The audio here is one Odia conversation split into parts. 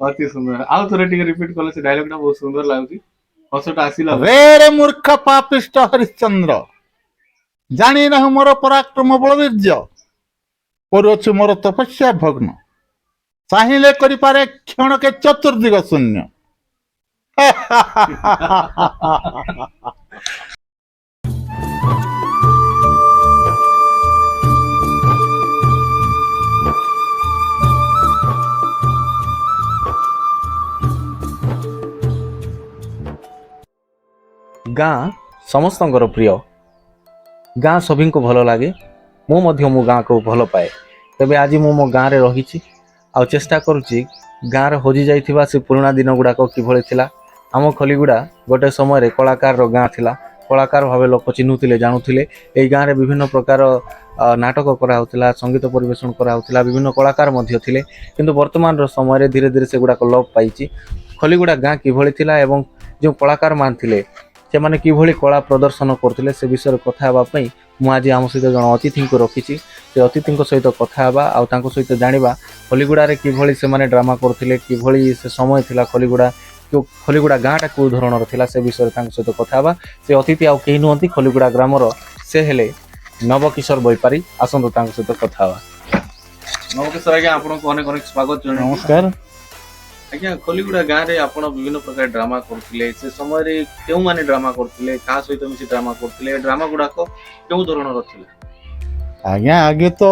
ଅତି ସୁନ୍ଦର। ଆଉ ଥରେ ଟିକେ ରିପିଟ୍ କଲେ ସେ ଡାଇଲଗଟା ବହୁତ ସୁନ୍ଦର ଲାଗୁଛି। ହସଟା ଆସିଲା। ରେ ରେ ମୂର୍ଖ ପାପିଷ୍ଟ ହରିଶ୍ଚନ୍ଦ୍ର, ଜାଣି ନାହୁଁ ମୋର ପରାକ୍ରମ ବଳବୀର୍ଯ୍ୟ, କରୁଅଛି ମୋର ତପସ୍ୟା ଭଗ୍ନ, ଚାହିଁଲେ କରିପାରେ କ୍ଷଣକେ ଚତୁର୍ଦିଗ ଶୂନ୍ୟ। ଗାଁ ସମସ୍ତଙ୍କର ପ୍ରିୟ, ଗାଁ ସଭିଙ୍କୁ ଭଲ ଲାଗେ। ମୁଁ ମଧ୍ୟ ମୋ ଗାଁକୁ ଭଲ ପାଏ। ତେବେ ଆଜି ମୁଁ ମୋ ଗାଁରେ ରହିଛି ଆଉ ଚେଷ୍ଟା କରୁଛି ଗାଁରେ ହଜି ଯାଇଥିବା ସେ ପୁରୁଣା ଦିନ ଗୁଡ଼ାକ କିଭଳି ଥିଲା। ଆମ ଖଲିଗୁଡ଼ା ଗୋଟେ ସମୟରେ କଳାକାରର ଗାଁ ଥିଲା। କଳାକାର ଭାବେ ଲୋକ ଚିହ୍ନୁଥିଲେ, ଜାଣୁଥିଲେ। ଏଇ ଗାଁରେ ବିଭିନ୍ନ ପ୍ରକାର ନାଟକ କରାହେଉଥିଲା, ସଙ୍ଗୀତ ପରିବେଷଣ କରାହେଉଥିଲା, ବିଭିନ୍ନ କଳାକାର ମଧ୍ୟ ଥିଲେ। କିନ୍ତୁ ବର୍ତ୍ତମାନର ସମୟରେ ଧୀରେ ଧୀରେ ସେଗୁଡ଼ାକ ଲୋପ ପାଇଛି। ଖଲିଗୁଡ଼ା ଗାଁ କିଭଳି ଥିଲା ଏବଂ ଯେଉଁ କଳାକାରମାନେ ଥିଲେ ସେମାନେ କିଭଳି କଳା ପ୍ରଦର୍ଶନ କରୁଥିଲେ ସେ ବିଷୟରେ କଥା ହେବା ପାଇଁ ମୁଁ ଆଜି ଆମ ସହିତ ଜଣେ ଅତିଥିଙ୍କୁ ରଖିଛି। ସେ ଅତିଥିଙ୍କ ସହିତ କଥା ହେବା ଆଉ ତାଙ୍କ ସହିତ ଜାଣିବା ଖଲିଗୁଡ଼ାରେ କିଭଳି ସେମାନେ ଡ୍ରାମା କରୁଥିଲେ, କିଭଳି ସେ ସମୟ ଥିଲା ଖଲିଗୁଡ଼ା ଗାଁଟା କେଉଁ ଧରଣର ଥିଲା ସେ ବିଷୟରେ ତାଙ୍କ ସହିତ କଥା ହେବା। ସେ ଅତିଥି ଆଉ କେହି ନୁହନ୍ତି, ଖଲିଗୁଡ଼ା ଗ୍ରାମର ସେ ହେଲେ ନବକିଶୋର ବୈପାରୀ। ଆସନ୍ତୁ ତାଙ୍କ ସହିତ କଥା ହେବା। ନବକିଶୋର ଆଜ୍ଞା, ଆପଣଙ୍କୁ ଅନେକ ଅନେକ ସ୍ୱାଗତ ଜଣାଉଛି। ନମସ୍କାର ଆଜ୍ଞା, ଖଲିଗୁଡ଼ା ଗାଁରେ ଆପଣ ବିଭିନ୍ନ ପ୍ରକାର ଡ୍ରାମା କରୁଥିଲେ। ସେ ସମୟରେ କେଉଁମାନେ ଡ୍ରାମା କରୁଥିଲେ, କାହା ସହିତ ମିଶି ଡ୍ରାମା କରୁଥିଲେ, ଏ ଡ୍ରାମା ଗୁଡ଼ାକ କେଉଁ ଧରଣର ଥିଲା? ଆଜ୍ଞା, ଆଗେ ତ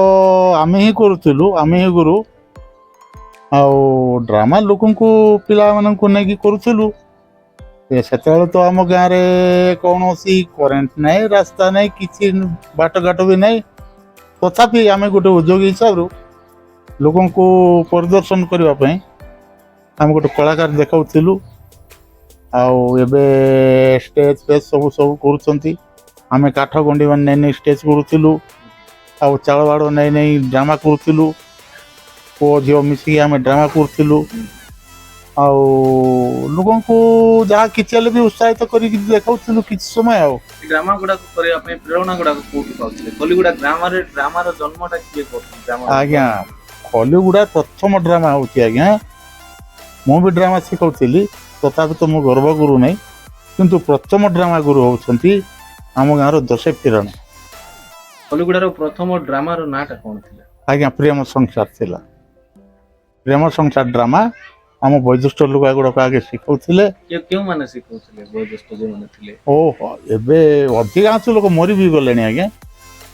ଆମେ ହିଁ କରୁଥିଲୁ, ଆମେ ହିଁ ଗୁରୁ। ଆଉ ଡ୍ରାମା ଲୋକଙ୍କୁ ପିଲାମାନଙ୍କୁ ନେଇକି କରୁଥିଲୁ। ସେତେବେଳେ ତ ଆମ ଗାଁରେ କୌଣସି କରେଣ୍ଟ ନାହିଁ, ରାସ୍ତା ନାହିଁ, କିଛି ବାଟଘାଟ ବି ନାହିଁ। ତଥାପି ଆମେ ଗୋଟେ ଉଦ୍ୟୋଗୀ ହିସାବରୁ ଲୋକଙ୍କୁ ପରିଦର୍ଶନ କରିବା ପାଇଁ ଆମେ ଗୋଟେ କଳାକାର ଦେଖାଉଥିଲୁ। ଆଉ ଏବେ ଷ୍ଟେଜ୍ ଫେଜ୍ ସବୁ କରୁଛନ୍ତି। ଆମେ କାଠ ଗଣ୍ଡି ମାନେ ନେଇ ଷ୍ଟେଜ୍ କରୁଥିଲୁ, ଆଉ ଚାଳ ବାଡ଼ ନେଇ ଡ୍ରାମା କରୁଥିଲୁ। ପୁଅ ଝିଅ ମିଶିକି ଆମେ ଡ୍ରାମା କରୁଥିଲୁ। ଆଉ ଲୋକଙ୍କୁ ଯାହା କିଛି ହେଲେ ବି ଉତ୍ସାହିତ କରିକି ଦେଖାଉଥିଲୁ କିଛି ସମୟ। ଆଉ ଡ୍ରାମା ଗୁଡ଼ାକ କରିବା ପାଇଁ ପ୍ରେରଣା ଗୁଡ଼ାକ କୋଉଠୁ ପାଉଥିଲେ? ଖଲିଗୁଡ଼ା ଗ୍ରାମରେ ଡ୍ରାମାର ଜନ୍ମଟା କିଏ କରୁଥିଲେ? ଆଜ୍ଞା, ଖଲିଗୁଡ଼ା ପ୍ରଥମ ଡ୍ରାମା ହେଉଛି ଆଜ୍ଞା, ମୁଁ ବି ଡ୍ରାମା ଶିଖାଉଥିଲି, ତଥାପି ତ ମୁଁ ଗର୍ଭଗୁରୁ ନାହିଁ। କିନ୍ତୁ ପ୍ରଥମ ଡ୍ରାମା ଗୁରୁ ହେଉଛନ୍ତି ଆମ ଗାଁର ଯୋଶେଫ କିରଣ। ଖଲିଗୁଡ଼ାର ପ୍ରଥମ ଡ୍ରାମାର ନାଁଟା କ'ଣ ଥିଲା? ଆଜ୍ଞା, ପ୍ରେମ ସଂସାର ଥିଲା। ପ୍ରେମ ସଂସାର ଡ୍ରାମା ଆମ ବୈଶିଷ୍ଟ୍ୟ ଲୋକ ଗୁଡ଼ାକ ଆଗେ ଶିଖାଉଥିଲେ। କେଉଁମାନେ ଶିଖାଉଥିଲେ ବୟୋଜ୍ୟେଷ୍ଠ ଯେଉଁମାନେ ଥିଲେ? ଓହୋ, ଏବେ ଅଧିକାଂଶ ଲୋକ ମରି ବି ଗଲେଣି ଆଜ୍ଞା,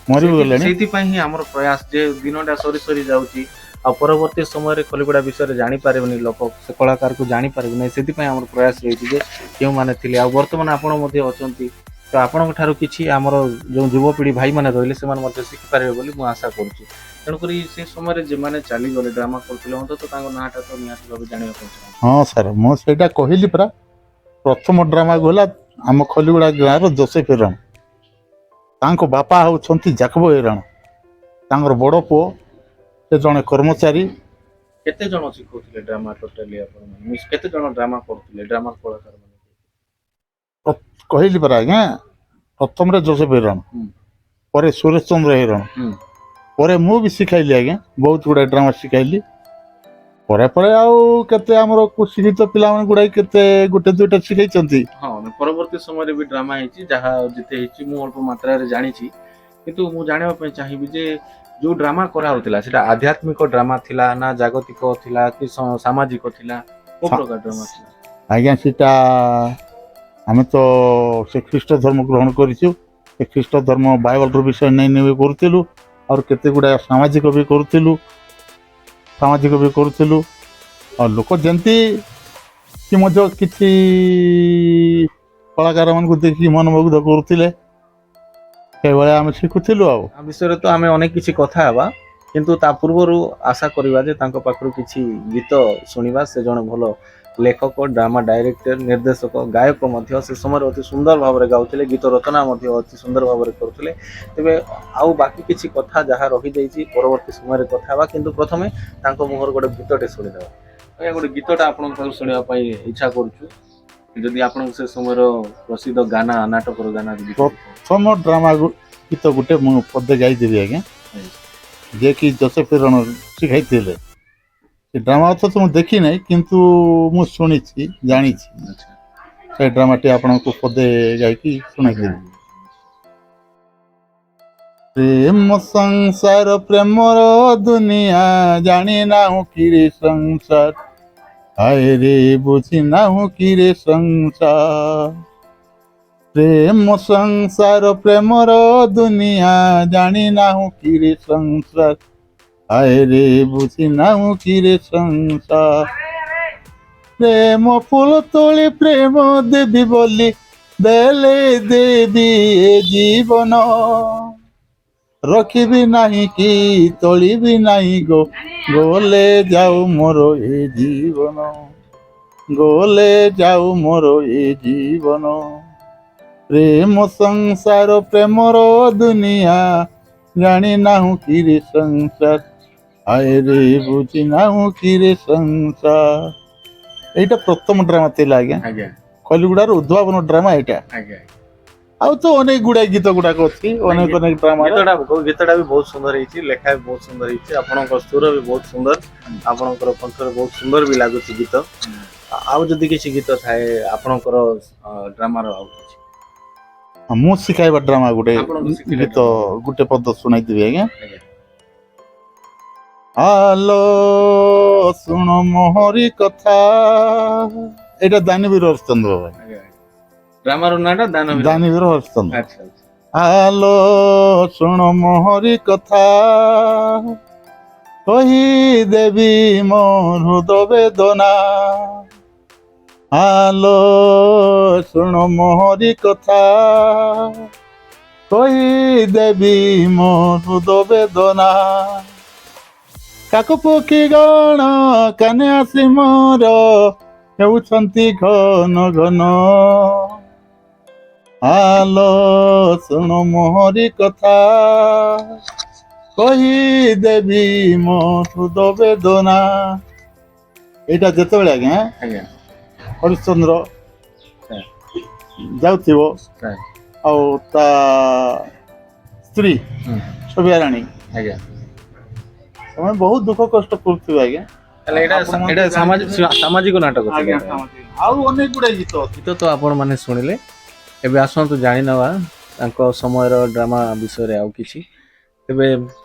ମରି ବି ଗଲେଣି। ସେଇଥିପାଇଁ ହିଁ ଆମର ପ୍ରୟାସ ଯେ ଦିନଟା ସରି ଯାଉଛି ଆଉ ପରବର୍ତ୍ତୀ ସମୟରେ ଖଲିଗୁଡ଼ା ବିଷୟରେ ଜାଣିପାରିବେନି ଲୋକ, ସେ କଳାକାରକୁ ଜାଣିପାରିବେନି। ସେଥିପାଇଁ ଆମର ପ୍ରୟାସ ରହିଛି ଯେ କେଉଁମାନେ ଥିଲେ। ଆଉ ବର୍ତ୍ତମାନ ଆପଣ ମଧ୍ୟ ଅଛନ୍ତି, ତ ଆପଣଙ୍କ ଠାରୁ କିଛି ଆମର ଯେଉଁ ଯୁବପିଢ଼ି ଭାଇମାନେ ରହିଲେ ସେମାନେ ମଧ୍ୟ ଶିଖିପାରିବେ ବୋଲି ମୁଁ ଆଶା କରୁଛି। ତେଣୁକରି ସେ ସମୟରେ ଯେମାନେ ଚାଲିଗଲେ ଡ୍ରାମା କରୁଥିଲେ ଅନ୍ତତଃ ତାଙ୍କ ନାଁଟା ତ ନିହାତି ଭାବେ ଜାଣିବାକୁ ଚାହୁଁଛି। ହଁ ସାର୍, ମୁଁ ସେଇଟା କହିଲି ପରା। ପ୍ରଥମ ଡ୍ରାମା ଗଲା ଆମ ଖଲିଗୁଡ଼ା ଗାଁର ଯୋଶେଫ ହିରଣ। ତାଙ୍କ ବାପା ହେଉଛନ୍ତି ଜାକବ ହିରଣ। ତାଙ୍କର ବଡ଼ ପୁଅ ସେ ଜଣେ କର୍ମଚାରୀ। କେତେ ଜଣ ଶିଖାଉଥିଲେ ଡ୍ରାମା ଟୋଟାଲି? ଆପଣ କେତେ ଜଣ ଡ୍ରାମା କରୁଥିଲେ, ଡ୍ରାମା କଳାକାର ମାନେ? କହିଲି ପରା ଆଜ୍ଞା, ପ୍ରଥମରେ ଯୋଶେଫ ହିରଣ, ପରେ ସୁରେଶ ଚନ୍ଦ୍ର ହିରଣ, ପରେ ମୁଁ ବି ଶିଖାଇଲି ଆଜ୍ଞା, ବହୁତ ଗୁଡ଼ାଏ ଡ୍ରାମା ଶିଖାଇଲି। ପରେ ପରେ ଆଉ କେତେ ଆମର ଶିକ୍ଷିତ ପିଲାମାନେ ଗୁଡ଼ାଏ କେତେ ଗୋଟେ ଦୁଇଟା ଶିଖେଇଛନ୍ତି। ହଁ, ପରବର୍ତ୍ତୀ ସମୟରେ ବି ଡ୍ରାମା ହେଇଛି, ଯାହା ଯେତେ ହେଇଛି ମୁଁ ଅଳ୍ପ ମାତ୍ରାରେ ଜାଣିଛି। କିନ୍ତୁ ମୁଁ ଜାଣିବା ପାଇଁ ଚାହିଁବି ଯେ ଯୋଉ ଡ୍ରାମା କରାହଉଥିଲା ସେଟା ଆଧ୍ୟାତ୍ମିକ ଡ୍ରାମା ଥିଲା ନା ଜାଗତିକ ଥିଲା କି ସାମାଜିକ ଥିଲା? କୋଉ ପ୍ରକାର ଡ୍ରାମା ଥିଲା? ଆଜ୍ଞା, ସେଟା ଆମେ ତ ସେ ଖ୍ରୀଷ୍ଟ ଧର୍ମ ଗ୍ରହଣ କରିଛୁ। ସେ ଖ୍ରୀଷ୍ଟ ଧର୍ମ ବାଇବଲର ବିଷୟ ନେଇ କରୁଥିଲୁ। ଆଉ କେତେ ଗୁଡ଼ାଏ ସାମାଜିକ ବି କରୁଥିଲୁ। ଆଉ ଲୋକ ଯେମିତି କି ମଧ୍ୟ କିଛି କଳାକାରମାନଙ୍କୁ ଦେଖିକି ମନମୁଗ୍ଧ କରୁଥିଲେ, ସେଇଭଳିଆ ଆମେ ଶିଖୁଥିଲୁ। ଆଉ ଆ ବିଷୟରେ ତ ଆମେ ଅନେକ କିଛି କଥା ହେବା, କିନ୍ତୁ ତା ପୂର୍ବରୁ ଆଶା କରିବା ଯେ ତାଙ୍କ ପାଖରୁ କିଛି ଗୀତ ଶୁଣିବା। ସେ ଜଣେ ଭଲ ଲେଖକ, ଡ୍ରାମା ଡାଇରେକ୍ଟର, ନିର୍ଦ୍ଦେଶକ, ଗାୟକ ମଧ୍ୟ। ସେ ସମୟରେ ଅତି ସୁନ୍ଦର ଭାବରେ ଗାଉଥିଲେ, ଗୀତ ରଚନା ମଧ୍ୟ ଅତି ସୁନ୍ଦର ଭାବରେ କରୁଥିଲେ। ତେବେ ଆଉ ବାକି କିଛି କଥା ଯାହା ରହିଯାଇଛି ପରବର୍ତ୍ତୀ ସମୟରେ କଥା ହେବା, କିନ୍ତୁ ପ୍ରଥମେ ତାଙ୍କ ମୁହଁରୁ ଗୋଟେ ଗୀତଟେ ଶୁଣିଦେବା। ଆଜ୍ଞା, ଗୋଟେ ଗୀତଟା ଆପଣଙ୍କ ପାଖରୁ ଶୁଣିବା ପାଇଁ ଇଚ୍ଛା କରୁଛୁ, ଯଦି ଆପଣଙ୍କୁ ସେ ସମୟର ପ୍ରସିଦ୍ଧ ଗାନା, ନାଟକର ଗାନା। ପ୍ରଥମ ଡ୍ରାମା ଗୀତ ଗୋଟେ ମୁଁ ପଦେ ଗାଇଦେବି ଆଜ୍ଞା। ଯିଏକି ଜୋସେଫ ରଣ ଶିଖାଇଥିଲେ। ସେ ଡ୍ରାମା ଅଥଚ ମୁଁ ଦେଖି ନାହିଁ, କିନ୍ତୁ ମୁଁ ଶୁଣିଛି, ଜାଣିଛି। ଆଚ୍ଛା ସେ ଡ୍ରାମାଟି ଆପଣଙ୍କୁ ପଦେ ଗାଇକି ଶୁଣାଇଥିଲି। ପ୍ରେମ ସଂସାର ପ୍ରେମର ଦୁନିଆ, ଜାଣି ନାହୁଁ କିରେ ସଂସାର, ହାୟ ରେ ବୁଝି ନାହୁଁ କିରେ ସଂସାର। ପ୍ରେମ ସଂସାର ପ୍ରେମର ଦୁନିଆ, ଜାଣି ନାହୁଁ କିରେ ସଂସାର, ହାୟ ରେ ବୁଝି ନାହୁଁ କିରେ ସଂସାର। ପ୍ରେମ ଫୁଲ ତୋଳି ପ୍ରେମ ଦେବି ବୋଲି, ଦେଲେ ଦେବି ଏ ଜୀବନ, ରଖିବି ନାହିଁ କି ତୋଳିବି ନାହିଁ ଗୋ, ଗଲେ ଯାଉ ମୋର ଏ ଜୀବନ, ଗଲେ ଯାଉ ମୋର ଏ ଜୀବନ। ପ୍ରେମ ସଂସାର ପ୍ରେମର ଦୁନିଆ, ଜାଣି ନାହୁଁ କିରେ ସଂସାର, ହାୟ ରେ ବୁଝି ନାହୁଁ କିରେ ସଂସାର। ଏଇଟା ପ୍ରଥମ ଡ୍ରାମା ଥିଲା ଆଜ୍ଞା, ଆଜ୍ଞା କଲିଗୁଡ଼ାର ଉଦ୍ଭାବନ ଡ୍ରାମା ଏଇଟା। ଆଜ୍ଞା। ଆଉ ତ ଅନେକ ଗୁଡ଼ାଏ ଗୀତ ଗୁଡ଼ାକ ଅଛି, ଅନେକ ଅନେକ ଡ୍ରାମା। ଗୀତଟା ବି ବହୁତ ସୁନ୍ଦର ହେଇଛି, ଲେଖା ବି ବହୁତ ସୁନ୍ଦର ହେଇଛି, ଆପଣଙ୍କ ସୁର ବି ବହୁତ ସୁନ୍ଦର, ଆପଣଙ୍କର କଣ୍ଠରେ ବହୁତ ସୁନ୍ଦର ବି ଲାଗୁଛି ଗୀତ। ଆଉ ଯଦି କିଛି ଗୀତ ଥାଏ ଆପଣଙ୍କର ଡ୍ରାମାର ଆଉ କିଛି ମୁଁ ଶିଖାଇବା ଡ୍ରାମା ଗୋଟେ ଆପଣଙ୍କୁ ଶିଖିଲେ ଗୀତ ଗୋଟେ ପଦ ଶୁଣାଇଦେବି ଆଜ୍ଞା। ଆଜ୍ଞା ଆଲୋ ଶୁଣ ମୋହରି କଥା, ଏଇଟା ଦାନବୀର ହରିଶ୍ଚନ୍ଦ୍ର ଭାଇ, ଆଜ୍ଞା ଡ୍ରାମାର ନାଁଟା ଦାନବୀର ହରିଶ୍ଚନ୍ଦ୍ର। ଆଚ୍ଛା ଆଚ୍ଛା ଆଲୋ ଶୁଣ ମୋହରି କଥା, କହିଦେବି ମୋ ହୃଦ ବେଦନା, ଆଲୋ ଶୁଣ ମୋହରି କଥା, କହିଦେବି ମୋ ହୃଦ ବେଦନା। କାକ ପକ୍ଷୀ ଗଣ କାନେ ଆସି ମୋର, ହେଉଛନ୍ତି ଘନ ଘନ, ଆଲୋ ଶୁଣ ମୋହରି କଥା, କହିଦେବି ମୋ ହୃଦ ବେଦନା। ଏଇଟା ଯେତେବେଳେ ଆଜ୍ଞା ଆଜ୍ଞା ହରିଶ୍ଚନ୍ଦ୍ର ହଁ, ଯାଉଥିବ, ହଁ, ଆଉ ତା ସ୍ତ୍ରୀ ହୁଁ, ସୋଭିଆ ରାଣୀ ଆଜ୍ଞା ସେମାନେ ବହୁତ ଦୁଃଖ କଷ୍ଟ କରୁଥିବେ ଆଜ୍ଞା। ତାହେଲେ ଏଇଟା ଆପଣମାନେ ଏଇଟା ତ ଜାଣିଥିବେ। ସାମାଜିକ ନାଟକ ଥିଲା ଆଜ୍ଞା ଏଇଟା। ସାମାଜିକ। ଆଉ ଅନେକ ଗୁଡ଼ାଏ ଗୀତ ଅଛି। ଗୀତ ତ ଆପଣମାନେ ଶୁଣିଲେ, ଏବେ ଆସନ୍ତୁ ଜାଣିନେବା ତାଙ୍କ ସମୟର ଡ୍ରାମା ବିଷୟରେ ଆଉ କିଛି। ତେବେ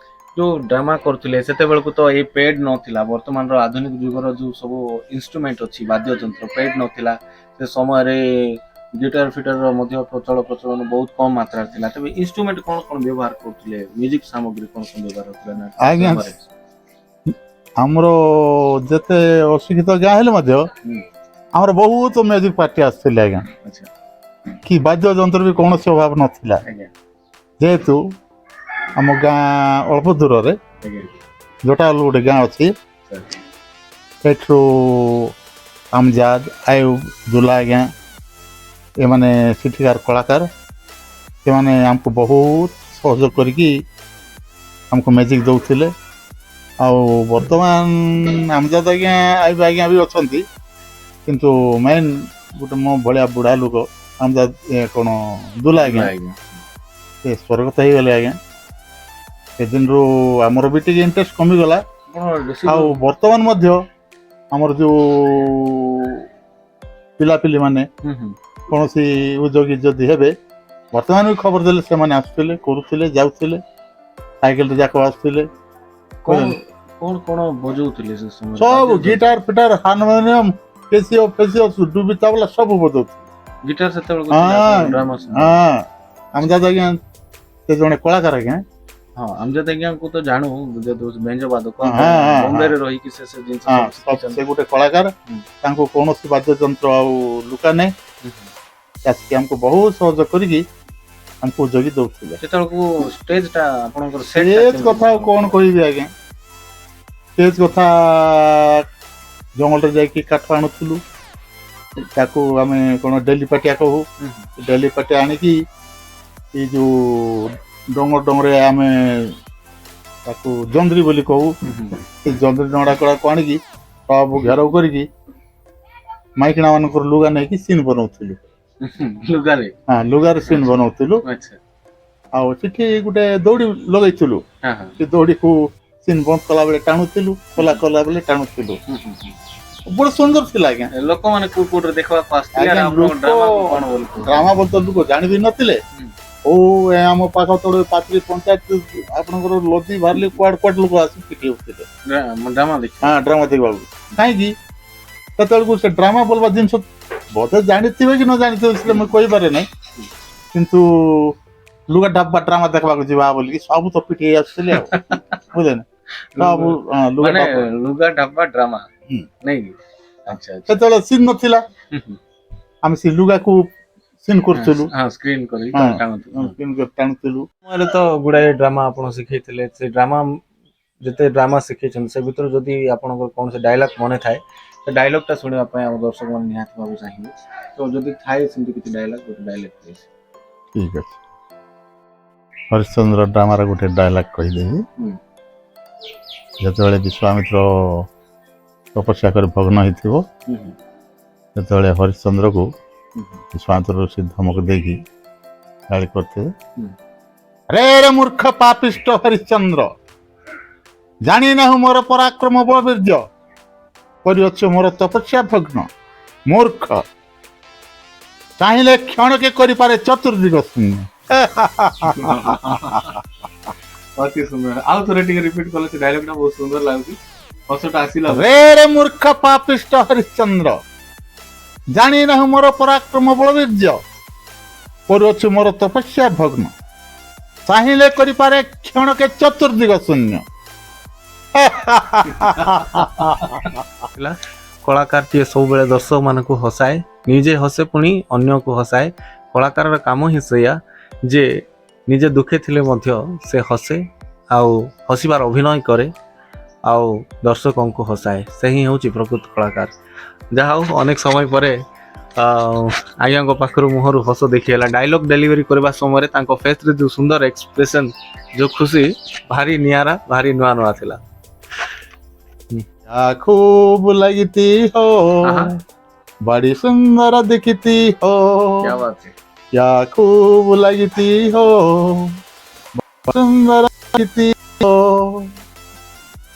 ଯୋଉ ଡ୍ରାମା କରୁଥିଲେ ସେତେବେଳକୁ ତ ଏଇ ପେଡ୍ ନଥିଲା, ବର୍ତ୍ତମାନର ଆଧୁନିକ ଯୁଗର ଯୋଉ ସବୁ ଇନଷ୍ଟ୍ରୁମେଣ୍ଟ ଅଛି ବାଦ୍ୟଯନ୍ତ୍ର, ପେଡ୍ ନଥିଲା ସେ ସମୟରେ, ଗିଟାର ଫିଟାରର ମଧ୍ୟ ପ୍ରଚଳନ ବହୁତ କମ ମାତ୍ରାରେ ଥିଲା। ତେବେ ଇନଷ୍ଟ୍ରୁମେଣ୍ଟ କଣ କଣ ବ୍ୟବହାର କରୁଥିଲେ, ମ୍ୟୁଜିକ ସାମଗ୍ରୀ କଣ କଣ ବ୍ୟବହାର ହଉଥିଲା ନା ସେ ଆଜ୍ଞା ସମୟରେ? ଆମର ଯେତେ ଅଶିକ୍ଷିତ ଗାଁ ହେଲେ ମଧ୍ୟ ହୁଁ, ଆମର ବହୁତ ମ୍ୟୁଜିକ ପାର୍ଟି ଆସିଥିଲେ ଆଜ୍ଞା, ଆଚ୍ଛା କି ବାଦ୍ୟଯନ୍ତ୍ର ବି କୌଣସି ଅଭାବ ନଥିଲା। ଆଜ୍ଞା ଯେହେତୁ ଆମ ଗାଁ ଅଳ୍ପ ଦୂରରେ ଆଜ୍ଞା ଜଟାଲ ଗୋଟେ ଗାଁ ଅଛି, ସାର୍ ସେଠୁ ଆମଜାଦ, ଆୟୁବ, ଦୁଲା ଆଜ୍ଞା, ଏମାନେ ସେଠିକାର କଳାକାର, ସେମାନେ ଆମକୁ ବହୁତ ସହଯୋଗ କରିକି ଆମକୁ ମ୍ୟୁଜିକ ଦେଉଥିଲେ। ଆଉ ବର୍ତ୍ତମାନ ଆମଜାଦ ଆଜ୍ଞା, ଆୟୁବ ଆଜ୍ଞା ବି ଅଛନ୍ତି, କିନ୍ତୁ ମେନ୍ ଗୋଟେ ମୋ ଭଳିଆ ବୁଢ଼ା ଲୋକ ଆମଜାଦ କ'ଣ ଦୁଲା ଆଜ୍ଞା, ସେ ସ୍ୱର୍ଗତ ହେଇଗଲେ ଆଜ୍ଞା। ସେଦିନରୁ ଆମର ବି ଟିକେ ଇଣ୍ଟରେଷ୍ଟ କମିଗଲା। ଆଉ ବର୍ତ୍ତମାନ ମଧ୍ୟ ଆମର ଯେଉଁ ପିଲାପିଲିମାନେ କୌଣସି ଉଦ୍ୟୋଗୀ ଯଦି ହେବେ, ବର୍ତ୍ତମାନ ବି ଖବର ଦେଲେ ସେମାନେ ଆସୁଥିଲେ, କରୁଥିଲେ, ଯାଉଥିଲେ, ସାଇକେଲରେ ଯାକ ଆସୁଥିଲେ। କଣ କଣ କଣ ବଜଉଥିଲେ ସେ ସମୟରେ? ସବୁ ଗିଟାର ଫିଟାର, ହାରମୋନିୟମ, କେସିଓ ଫେସିଓ, ଡୁବି ତାବଲା ସବୁ ବଜଉଥିଲେ। ଗିଟାର ସେତେବେଳକୁ ଥିଲା ହଁ ଡ୍ରାମା ସମୟରେ? ହଁ, ଆମଜାଦ ଆଜ୍ଞା ସେ ଜଣେ କଳାକାର ଆଜ୍ଞା। ହଁ, ଆମଜାଦ ଆଜ୍ଞାଙ୍କୁ ତ ଜାଣୁ, ଯେହେତୁ ବେଞ୍ଜ ବାଦକ, ହଁ ହଁ ହଁ ବମ୍ବେରେ ରହିକି ସେ ଜିନିଷ ହଁ, ସବୁ ଶିଖିଛନ୍ତି। ସେ ଗୋଟେ କଳାକାର, ହୁଁ। ତାଙ୍କୁ କୌଣସି ବାଦ୍ୟଯନ୍ତ୍ର ଆଉ ଲୁକା ନାହିଁ। ହୁଁ। ଆସିକି ଆମକୁ ବହୁତ ସହଯୋଗ କରିକି ଆମକୁ ଯୋଗୀ ଦଉଥିଲେ। ସେତେବେଳକୁ ଷ୍ଟେଜ ଟା ଆପଣଙ୍କର ଷ୍ଟେଜ କଥା ଆଉ କ'ଣ କହିବି ଆଜ୍ଞା, ଷ୍ଟେଜ କଥା ଜଙ୍ଗଲରେ ଯାଇକି କାଠ ଆଣୁଥିଲୁ, ତାକୁ ଆମେ କ'ଣ ଡେଲି ପାଟିଆ କହୁ, ଡେଲି ପାଟିଆ ଆଣିକି ଏଇ ଯେଉଁ ଡଙ୍ଗରେ ଆମେ ତାକୁ ଜନ୍ଦ୍ରି ବୋଲି କହୁ, ସେ ଜନ୍ଦ୍ରି ଡଙ୍ଗା କଳାକୁ ଆଣିକି ସବୁ ଘେରାଉ କରିକି ମାଇକିଣା ମାନଙ୍କର ଲୁଗା ନେଇକି ସିନ୍ ବନଉଥିଲୁ। ଲୁଗାରେ? ହଁ, ଲୁଗାରେ ସିନ୍ ବନଉଥିଲୁ। ଆଚ୍ଛା ଆଉ ସେଠି ଗୋଟେ ଦୌଡ଼ି ଲଗେଇଥିଲୁ ହଁ ହଁ ସେ ଦୌଡ଼ିକୁ ସିନ୍ ବନ୍ଦ କଲା ବେଳେ ଟାଣୁଥିଲୁ ଖୋଲା କଲା ବେଳେ ଟାଣୁଥିଲୁ ବଡ଼ ସୁନ୍ଦର ଥିଲା ଆଜ୍ଞା ଲୋକମାନେ କୋଉ କୋଉଠି ଦେଖିବାକୁ ଆସିଥିଲେ ଆଜ୍ଞା, ଆଉ ଆପଣଙ୍କ ଲୋକ- ଡ୍ରାମାକୁ କଣ ବୋଲୁଥିଲେ? ଡ୍ରାମା ବଦଳ ଲୋକ ଜାଣିବି ନଥିଲେ ଓ ଏ ଆମ ପାଖ ତଳେ ପାତ୍ରୀ ପଞ୍ଚାୟତ ଆପଣଙ୍କର ଲଦି ବାହାରିଲେ କୁଆଡେ କୁଆଡେ ଲୋକ ଆସି ପିଟି ହଉଥିଲେ ଡ୍ରାମା ଦେଖି ହଁ ଡ୍ରାମା ଦେଖିବାକୁ କାହିଁକି ସେତେବେଳକୁ ସେ ଡ୍ରାମା ବୋଲବା ଜିନିଷ ବୋଧେ ଜାଣିଥିବେ କି ନ ଜାଣିଥିବେ ସେଟା ମୁଁ କହିପାରେ ନାହିଁ କିନ୍ତୁ ଲୁଗା ଡାବା ଡ୍ରାମା ଦେଖିବାକୁ ଯିବା ବୋଲିକି ସବୁ ତ ପିଟି ହେଇ ଆସୁଥିଲେ ଆଉ ବୁଝିଲେ ନା ସବୁ ଲୁଗା ମାନେ ଡାବା ଲୁଗା ଡାବା ଡ୍ରାମା ହୁଁ। ନାଇଁ କି? ଆଚ୍ଛା ଆଚ୍ଛା ସେତେବେଳେ ସିନ୍ ନଥିଲା ଆମେ ସେ ଲୁଗାକୁ ସିନ୍ କରୁଥିଲୁ ହଁ ସ୍କ୍ରିନ୍ କରି ହଁ ଟାଣୁଥିଲୁ ସିନ୍ କରି ଟାଣୁଥିଲୁ ସମୟରେ ତ ଗୁଡ଼ାଏ ଡ୍ରାମା ଆପଣ ଶିଖେଇଥିଲେ ସେ ଡ୍ରାମା ଯେତେ ଡ୍ରାମା ଶିଖେଇଛନ୍ତି ସେ ଭିତରୁ ଯଦି ଆପଣଙ୍କର କୌଣସି ଡାଇଲଗ୍ ମନେ ଥାଏ ସେ ଡାଇଲଗ୍ଟା ଶୁଣିବା ପାଇଁ ଆମ ଦର୍ଶକମାନେ ନିହାତି ଭାବେ ଚାହିଁବେ ତ ଯଦି ଥାଏ ସେମିତି କିଛି ଡାଇଲଗ୍ ଗୋଟେ ଡାଇଲଗ୍ ପ୍ଲିଜ୍। ଠିକ ଅଛି ହରିଶ୍ଚନ୍ଦ୍ର ଡ୍ରାମାର ଗୋଟେ ଡାଇଲଗ୍ କହିଦେବି ହୁଁ। ଯେତେବେଳେ ବିଶ୍ୱାମିତ୍ର ତପସ୍ୟା କରି ଭଗ୍ନ ହେଇଥିବ ହୁଁ ସେତେବେଳେ ହରିଶ୍ଚନ୍ଦ୍ରକୁ ହୁଁ ବିଶ୍ୱାମିତ୍ର ଋଷି ଧମକ ଦେଇକି ଗାଳି କରିଥିବେ ହୁଁ। ରେ ରେ ମୂର୍ଖ ପାପିଷ୍ଟ ହରିଶ୍ଚନ୍ଦ୍ର ଜାଣିନାହୁଁ ମୋର ପରାକ୍ରମ ବଳବୀର୍ଯ୍ୟ କରିଅଛୁ ମୋର ତପସ୍ୟା ଭଗ୍ନ ମୂର୍ଖ ଚାହିଁଲେ କ୍ଷଣକେ କରିପାରେ ଚତୁର୍ଦିଗ ଶୂନ୍ୟ ଅତି ସୁନ୍ଦର ଆଉ ଥରେ ଟିକେ ରିପିଟ୍ କଲେ ସେ ଡାଇଲଗ୍ଟା ବହୁତ ସୁନ୍ଦର ଲାଗୁଛି ହସଟା ଆସିଲା ରେ ରେ ମୂର୍ଖ ପାପିଷ୍ଟ ହରିଶ୍ଚନ୍ଦ୍ର ଜାଣିନାହୁଁ ମୋର ପରାକ୍ରମ ବଳବୀର୍ଯ୍ୟ କରୁଅଛୁ ମୋର ତପସ୍ୟା ଭଗ୍ନ ଚାହିଁଲେ କରିପାରେ କ୍ଷଣକେ ଚତୁର୍ଦିଗ ଶୂନ୍ୟ କଳାକାରଟିଏ ସବୁବେଳେ ଦର୍ଶକମାନଙ୍କୁ ହସାଏ ନିଜେ ହସେ ପୁଣି ଅନ୍ୟକୁ ହସାଏ କଳାକାରର କାମ ହିଁ ସେଇଆ ଯେ ନିଜେ ଦୁଃଖେ ଥିଲେ ମଧ୍ୟ ସେ ହସେ ଆଉ ହସିବାର ଅଭିନୟ କରେ ଆଉ ଦର୍ଶକଙ୍କୁ ହସାଏ ସେ ହିଁ ହେଉଛି ପ୍ରକୃତ କଳାକାର ଯାହା ହଉ ଅନେକ ସମୟ ପରେ ଆଜ୍ଞାଙ୍କ ପାଖରୁ ମୁହଁରୁ ହସ ଦେଖିହେଲା ଡାଇଲଗ୍ ଡେଲିଭରି କରିବା ସମୟରେ ତାଙ୍କ ଫେସ୍ରେ ଯେଉଁ ସୁନ୍ଦର ଏକ୍ସପ୍ରେସନ୍ ଯେଉଁ ଖୁସି ଭାରି ନିଆରା ଭାରି ନୂଆ ନୂଆ ଥିଲା। खूब लगती हो आहा। बड़ी सुंदर दिखती हो क्या बात है क्या खूब लगती हो सुंदर लगती हो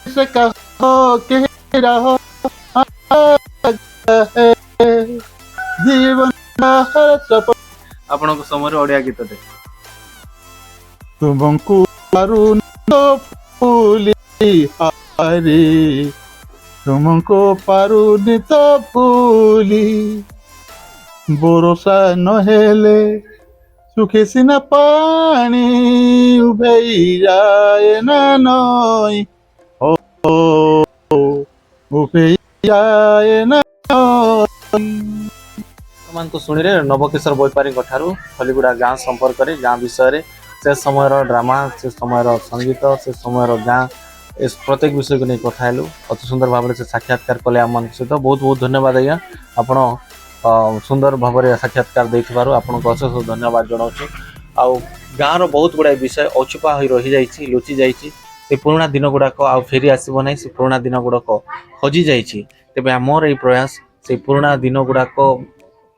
से कहो के रहो जीवन हर सप ଆପଣଙ୍କ ସମୟରେ ଓଡ଼ିଆ ଗୀତଟେ तुमको करुण फूली हरी तुमको पारुनी तो फूली बरसा नहेले सुखे सिना पानी उभेई जाए ना नई ओ उभेई जाए ना ମାନଙ୍କୁ ଶୁଣିଲେ ନବକିଶୋର ବୈପାରୀଙ୍କ ଠାରୁ ଖଲିଗୁଡ଼ା ଗାଁ ସମ୍ପର୍କରେ ଗାଁ ବିଷୟରେ ସେ ସମୟର ଡ୍ରାମା ସେ ସମୟର ସଙ୍ଗୀତ ସେ ସମୟର ଗାଁ ଏ ପ୍ରତ୍ୟେକ ବିଷୟକୁ ନେଇ କଥା ହେଲୁ ଅତି ସୁନ୍ଦର ଭାବରେ ସେ ସାକ୍ଷାତକାର କଲେ ଆମମାନଙ୍କ ସହିତ ବହୁତ ବହୁତ ଧନ୍ୟବାଦ ଆଜ୍ଞା ଆପଣ ସୁନ୍ଦର ଭାବରେ ସାକ୍ଷାତକାର ଦେଇଥିବାରୁ ଆପଣଙ୍କୁ ଅଶେଷ ଧନ୍ୟବାଦ ଜଣାଉଛୁ ଆଉ ଗାଁର ବହୁତ ଗୁଡ଼ାଏ ବିଷୟ ଅଛୁପା ହୋଇ ରହିଯାଇଛି ଲୁଚି ଯାଇଛି ସେ ପୁରୁଣା ଦିନ ଗୁଡ଼ାକ ଆଉ ଫେରି ଆସିବ ନାହିଁ ସେ ପୁରୁଣା ଦିନ ଗୁଡ଼ାକ ହଜିଯାଇଛି ତେବେ ଆମର ଏଇ ପ୍ରୟାସ ସେ ପୁରୁଣା ଦିନ ଗୁଡ଼ାକ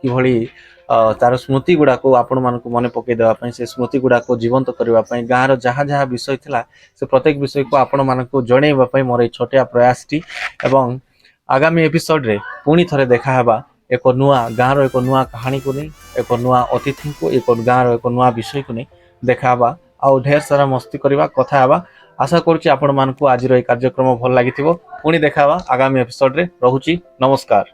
କିଭଳି ତାର ସ୍ମୃତି ଗୁଡ଼ାକୁ ଆପଣମାନଙ୍କୁ ମନେ ପକାଇ ଦେବା ପାଇଁ ସେ ସ୍ମୃତି ଗୁଡ଼ାକୁ ଜୀବନ୍ତ କରିବା ପାଇଁ ଗାଁର ଯାହା ଯାହା ବିଷୟ ଥିଲା ସେ ପ୍ରତ୍ୟେକ ବିଷୟକୁ ଆପଣମାନଙ୍କୁ ଜଣେଇବା ପାଇଁ ମୋର ଏଇ ଛୋଟିଆ ପ୍ରୟାସଟି ଏବଂ ଆଗାମୀ ଏପିସୋଡ଼ରେ ପୁଣି ଥରେ ଦେଖାହେବା ଏକ ନୂଆ ଗାଁର ଏକ ନୂଆ କାହାଣୀକୁ ନେଇ ଏକ ନୂଆ ଅତିଥିଙ୍କୁ ଏକ ଗାଁର ଏକ ନୂଆ ବିଷୟକୁ ନେଇ ଦେଖାହେବା ଆଉ ଢେର ସାରା ମସ୍ତି କରିବା କଥା ହେବା ଆଶା କରୁଛି ଆପଣମାନଙ୍କୁ ଆଜିର ଏହି କାର୍ଯ୍ୟକ୍ରମ ଭଲ ଲାଗିଥିବ ପୁଣି ଦେଖାହେବା ଆଗାମୀ ଏପିସୋଡ଼ରେ ରହୁଛି ନମସ୍କାର।